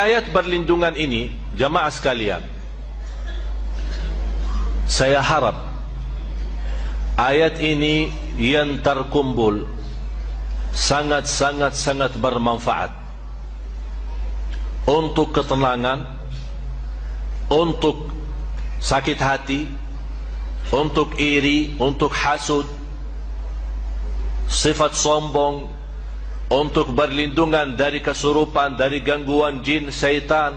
Ayat berlindungan ini, jamaah sekalian, saya harap ayat ini yang terkumpul sangat bermanfaat untuk ketenangan, untuk sakit hati, untuk iri, untuk hasud, sifat sombong, untuk berlindungan dari kesurupan, dari gangguan jin, syaitan,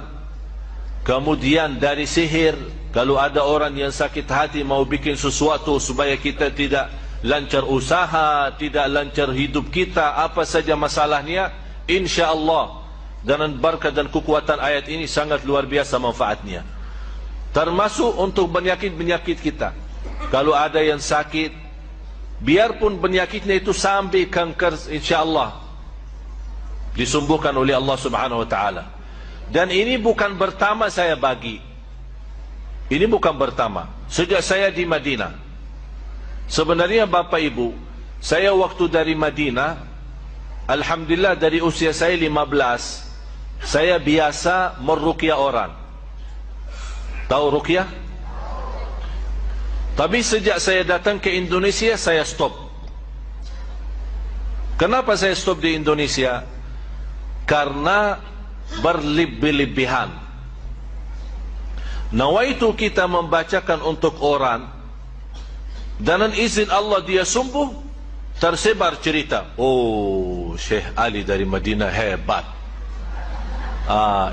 kemudian dari sihir. Kalau ada orang yang sakit hati mau bikin sesuatu supaya kita tidak lancar usaha, tidak lancar hidup kita, apa saja masalahnya, insya-Allah dengan berkat dan kekuatan ayat ini sangat luar biasa manfaatnya. Termasuk untuk penyakit-penyakit kita. Kalau ada yang sakit, biarpun penyakitnya itu sampai kanker, insya-Allah disembuhkan oleh Allah Subhanahu wa taala. Dan ini bukan pertama saya bagi. Ini bukan pertama. Sejak saya di Madinah. Sebenarnya Bapak Ibu, saya waktu dari Madinah, alhamdulillah dari usia saya 15, saya biasa meruqyah orang. Tahu ruqyah? Tapi sejak saya datang ke Indonesia, saya stop. Kenapa saya stop di Indonesia? Karena berlebih-lebihan. Nawaitu kita membacakan untuk orang, dengan izin Allah dia sembuh, tersebar cerita, oh Syekh Ali dari Madinah hebat.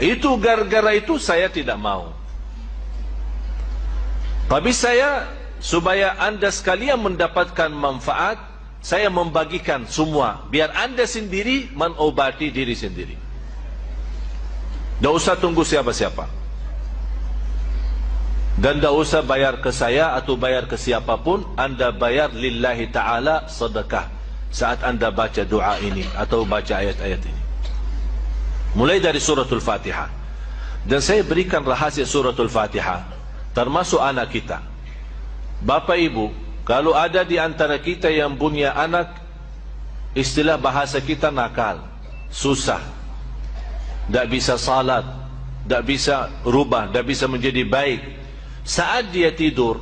Itu gara-gara itu saya tidak mau. Tapi saya, supaya anda sekalian mendapatkan manfaat, saya membagikan semua, biar anda sendiri mengobati diri sendiri. Tidak usah tunggu siapa-siapa. Dan tidak usah bayar ke saya atau bayar ke siapapun. Anda bayar lillahi ta'ala sedekah saat anda baca doa ini atau baca ayat-ayat ini. Mulai dari suratul Fatihah. Dan saya berikan rahasia suratul Fatihah, termasuk anak kita. Bapak Ibu, kalau ada di antara kita yang punya anak, istilah bahasa kita nakal, susah, tidak bisa salat, tidak bisa rubah, tidak bisa menjadi baik. Saat dia tidur,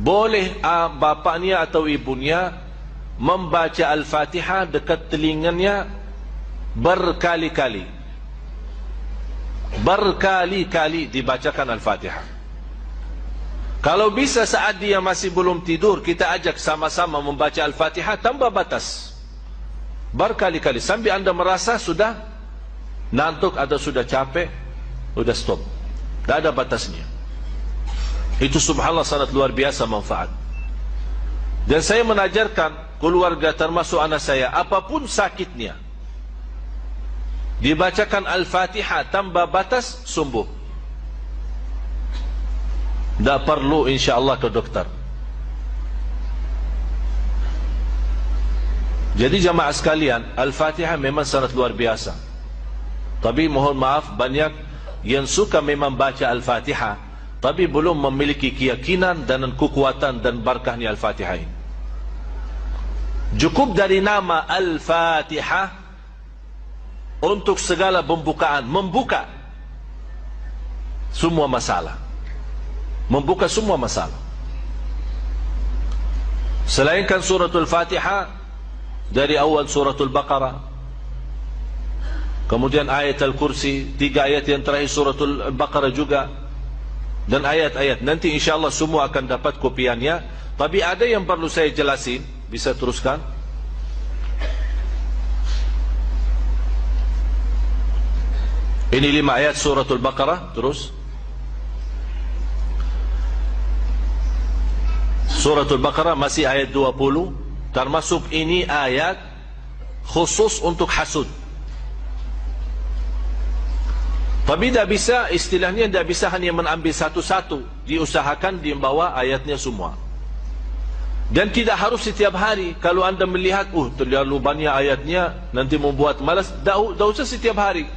boleh bapaknya atau ibunya membaca Al-Fatihah dekat telinganya berkali-kali. Berkali-kali dibacakan Al-Fatihah. Kalau bisa saat dia masih belum tidur, kita ajak sama-sama membaca Al-Fatihah tanpa batas. Berkali-kali, sampai anda merasa sudah ngantuk atau sudah capek, sudah stop. Tidak ada batasnya. Itu subhanallah sangat luar biasa manfaat. Dan saya menajarkan keluarga termasuk anak saya, apapun sakitnya, dibacakan Al-Fatihah tanpa batas, sembuh. Tak perlu insya-Allah ke dokter. Jadi jamaah sekalian, Al-Fatihah memang sangat luar biasa. Tapi mohon maaf, banyak yang suka memang baca Al-Fatihah, tapi belum memiliki keyakinan dan kekuatan dan barakahnya Al-Fatihah ini. Cukup dari nama Al-Fatihah untuk segala pembukaan, membuka semua masalah. Membuka semua masalah. Selainkan suratul Fatihah, dari awal suratul Baqarah, kemudian ayat Al-Kursi, 3 ayat yang terakhir suratul Baqarah juga, dan ayat-ayat nanti insyaAllah semua akan dapat kopiannya. Tapi ada yang perlu saya jelasin. Bisa teruskan? Ini 5 ayat suratul Baqarah. Terus suratul Baqarah masih ayat 20. Termasuk ini ayat khusus untuk hasud. Tapi tidak bisa, istilahnya tidak bisa hanya mengambil satu-satu. Diusahakan dibawa ayatnya semua. Dan tidak harus setiap hari. Kalau anda melihat, terlalu banyak ayatnya, nanti membuat malas, tidak usah setiap hari.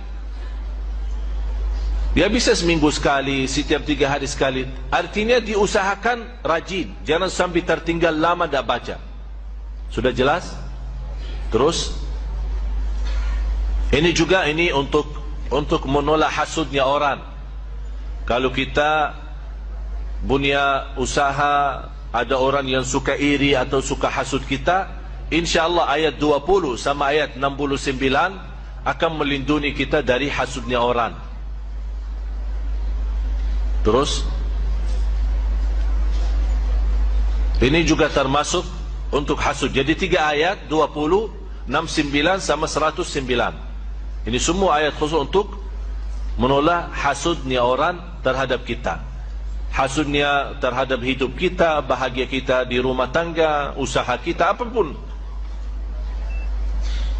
Dia bisa seminggu sekali, setiap 3 hari sekali. Artinya diusahakan rajin, jangan sampai tertinggal lama tidak baca. Sudah jelas? Terus ini juga, ini untuk untuk menolak hasudnya orang. Kalau kita punya usaha, ada orang yang suka iri atau suka hasud kita, insya-Allah ayat 20 sama ayat 69 akan melindungi kita dari hasudnya orang. Terus ini juga termasuk untuk hasud. Jadi 3 ayat, 20, 69 sama 109. Ini semua ayat khusus untuk menolak hasudnya orang terhadap kita. Hasudnya terhadap hidup kita, bahagia kita di rumah tangga, usaha kita, apapun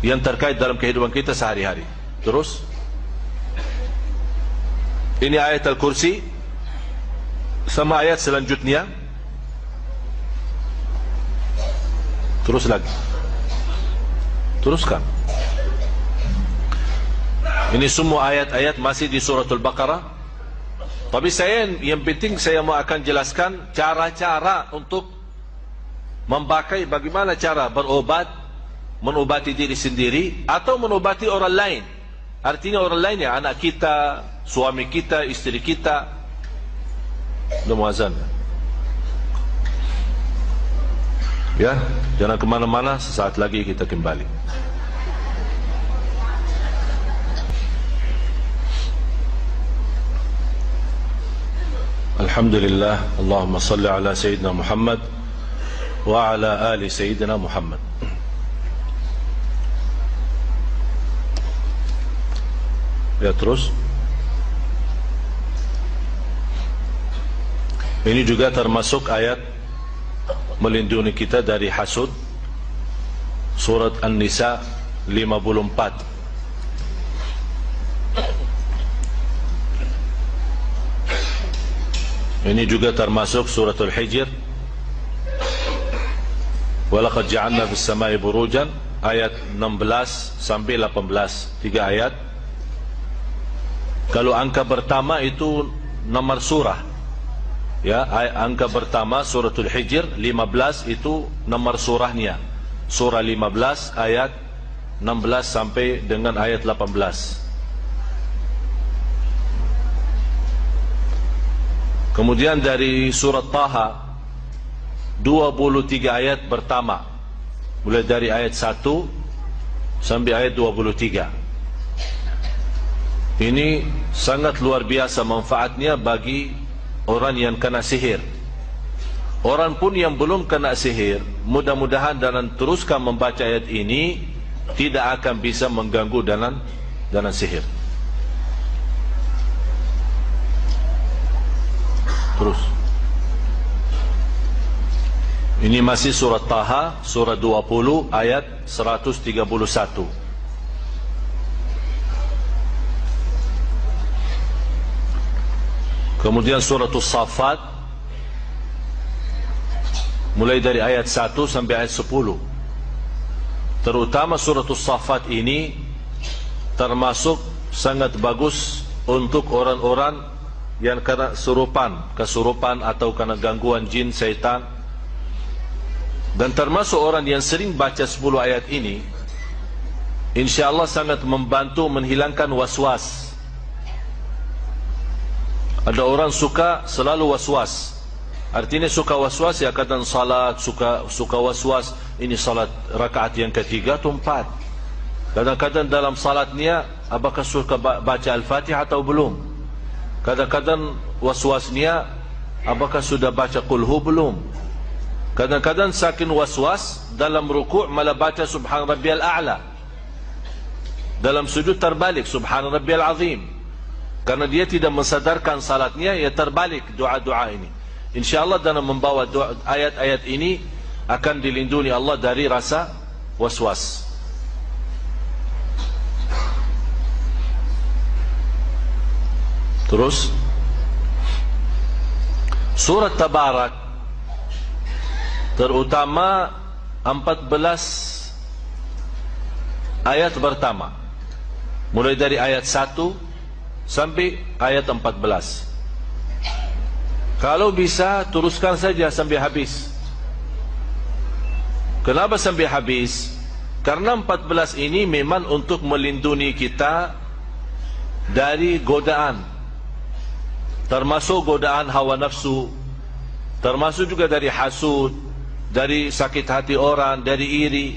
yang terkait dalam kehidupan kita sehari-hari. Terus ini ayat Al-Kursi sama ayat selanjutnya. Terus lagi. Teruskan. Ini semua ayat-ayat masih di suratul Baqarah. Tapi yang penting saya mau akan jelaskan cara-cara untuk memakai, bagaimana cara berobat, menobati diri sendiri atau menobati orang lain. Artinya orang lain ya, anak kita, suami kita, istri kita. Udah mau azan ya, jangan kemana-mana, sesaat lagi kita kembali. Alhamdulillah, Allahumma salli ala Sayyidina Muhammad wa ala ali Sayyidina Muhammad. Ya, terus ini juga termasuk ayat melindungi kita dari hasud. Surat An-Nisa 54. Ini juga termasuk suratul Hijr. Walaqad ja'alna fis samai burujan, ayat 16 sampai 18, 3 ayat. Kalau angka pertama itu nomor surah, ya, angka pertama suratul Hijr 15 itu nomor surahnya, surah 15 ayat 16 sampai dengan ayat 18. Kemudian dari surat Taha 23 ayat pertama, mulai dari ayat 1 sampai ayat 23. Ini sangat luar biasa manfaatnya bagi orang yang kena sihir. Orang pun yang belum kena sihir, mudah-mudahan dalam teruskan membaca ayat ini tidak akan bisa mengganggu dalam sihir. Terus ini masih surat Taha, surah 20 ayat 131. Kemudian suratul Saffat mulai dari ayat 1 sampai ayat 10. Terutama suratul Saffat ini termasuk sangat bagus untuk orang-orang yang kena kesurupan atau kena gangguan jin, syaitan. Dan termasuk orang yang sering baca 10 ayat ini, insya Allah sangat membantu menghilangkan was-was. Ada orang suka selalu was-was. Artinya suka was-was ya, kadang salat suka was-was, ini salat rakaat yang ketiga atau 4. Kadang-kadang dalam salatnya apakah suka baca Al-Fatihah atau belum. Kadang-kadang was-wasnya apakah sudah baca Qulhu belum. Kadang-kadang saking was-was dalam rukuk malah baca Subhan Rabbiyal A'la, dalam sujud terbalik Subhan Rabbiyal Azim, karena dia tidak mensadarkan salatnya, ya terbalik doa-doa ini. InsyaAllah dalam membawa ayat-ayat ini akan dilindungi Allah dari rasa was-was. Terus surat Tabarak, terutama 14 ayat pertama, mulai dari ayat 1 sampai ayat 14. Kalau bisa teruskan saja sampai habis. Kenapa sampai habis? Karena 14 ini memang untuk melindungi kita dari godaan, termasuk godaan hawa nafsu, termasuk juga dari hasud, dari sakit hati orang, dari iri,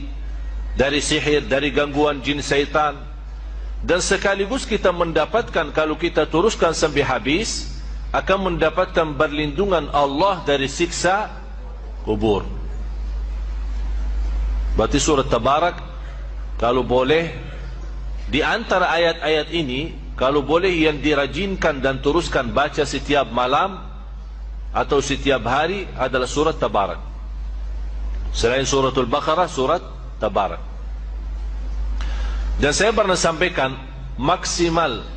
dari sihir, dari gangguan jin syaitan. Dan sekaligus kita mendapatkan, kalau kita teruskan sampai habis, akan mendapatkan perlindungan Allah dari siksa kubur. Berarti surat Tabarak, kalau boleh, di antara ayat-ayat ini, kalau boleh yang dirajinkan dan teruskan baca setiap malam atau setiap hari adalah surat Tabarak. Selain suratul Baqarah, surat Tabarak. Dan saya pernah sampaikan, maksimal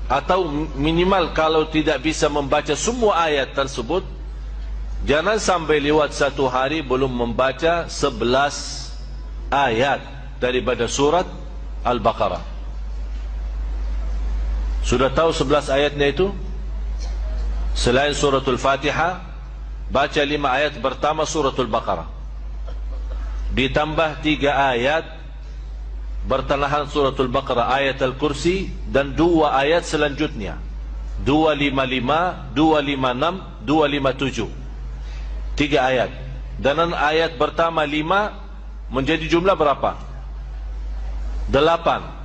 atau minimal kalau tidak bisa membaca semua ayat tersebut, jangan sampai lewat satu hari belum membaca 11 ayat daripada surat Al-Baqarah. Sudah tahu 11 ayatnya itu? Selain suratul Fatihah, baca 5 ayat pertama suratul Baqarah, ditambah 3 ayat bertanahan suratul Baqarah, ayat Al-Kursi, dan 2 ayat selanjutnya, 255, 256, 257, 3 ayat. Dan ayat pertama 5 menjadi jumlah berapa? 8.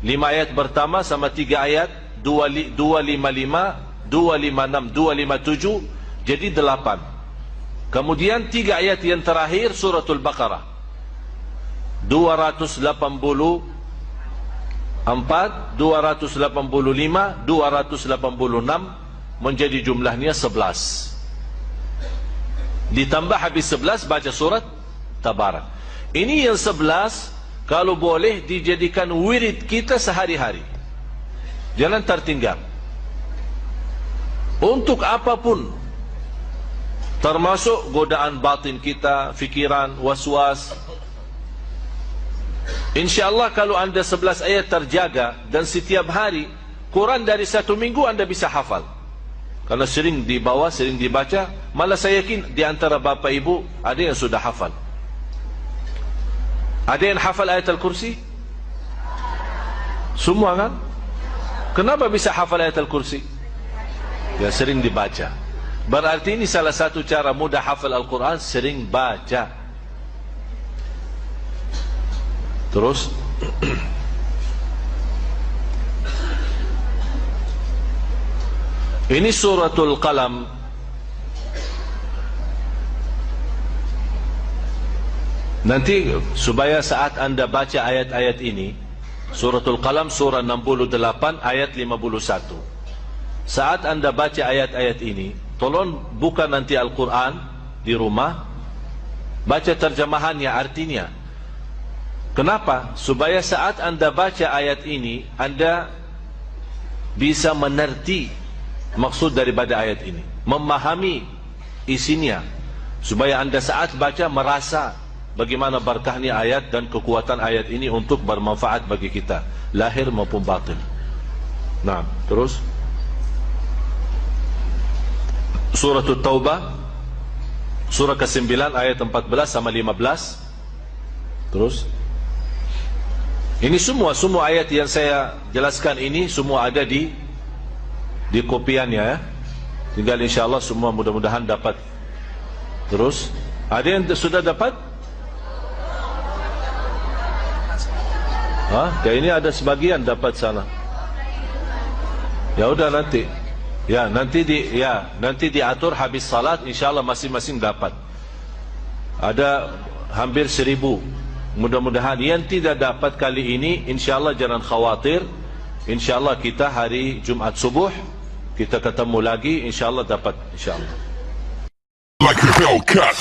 5 ayat pertama sama 3 ayat, 255, 256, 257, jadi 8. Kemudian 3 ayat yang terakhir suratul Baqarah, 284, 285, 286, menjadi jumlahnya 11. Ditambah habis 11 baca surat Tabarak. Ini yang 11 kalau boleh dijadikan wirid kita sehari-hari, jangan tertinggal. Untuk apapun, termasuk godaan batin kita, fikiran, waswas. InsyaAllah kalau anda 11 ayat terjaga dan setiap hari, Quran dari 1 minggu anda bisa hafal. Karena sering dibawa, sering dibaca. Malah saya yakin di antara bapa ibu ada yang sudah hafal. Ada yang hafal ayat Al-Kursi? Semua kan? Kenapa bisa hafal ayat Al-Kursi? Ya sering dibaca. Berarti ini salah satu cara mudah hafal Al-Quran, sering baca. Terus ini suratul Qalam. Nanti supaya saat anda baca ayat-ayat ini, suratul Qalam surah 68 ayat 51. Saat anda baca ayat-ayat ini, tolong buka nanti Al-Quran di rumah, baca terjemahannya, artinya. Kenapa? Supaya saat anda baca ayat ini, anda bisa menerti maksud daripada ayat ini, memahami isinya, supaya anda saat baca merasa bagaimana berkahnya ayat dan kekuatan ayat ini untuk bermanfaat bagi kita, lahir maupun batin. Nah, terus surah At-Taubah, surah ke-9 ayat 14 sama 15. Terus ini semua ayat yang saya jelaskan ini semua ada di kopiannya ya. Tinggal insyaAllah semua mudah-mudahan dapat. Terus ada yang sudah dapat? Kayak ini ada sebagian dapat sana. Ya udah nanti. Ya nanti diatur habis salat insyaallah masing-masing dapat. Ada hampir 1000. Mudah-mudahan yang tidak dapat kali ini insyaallah jangan khawatir. Insyaallah kita hari Jumat subuh kita ketemu lagi, insyaallah dapat insyaallah. Like a Hellcat.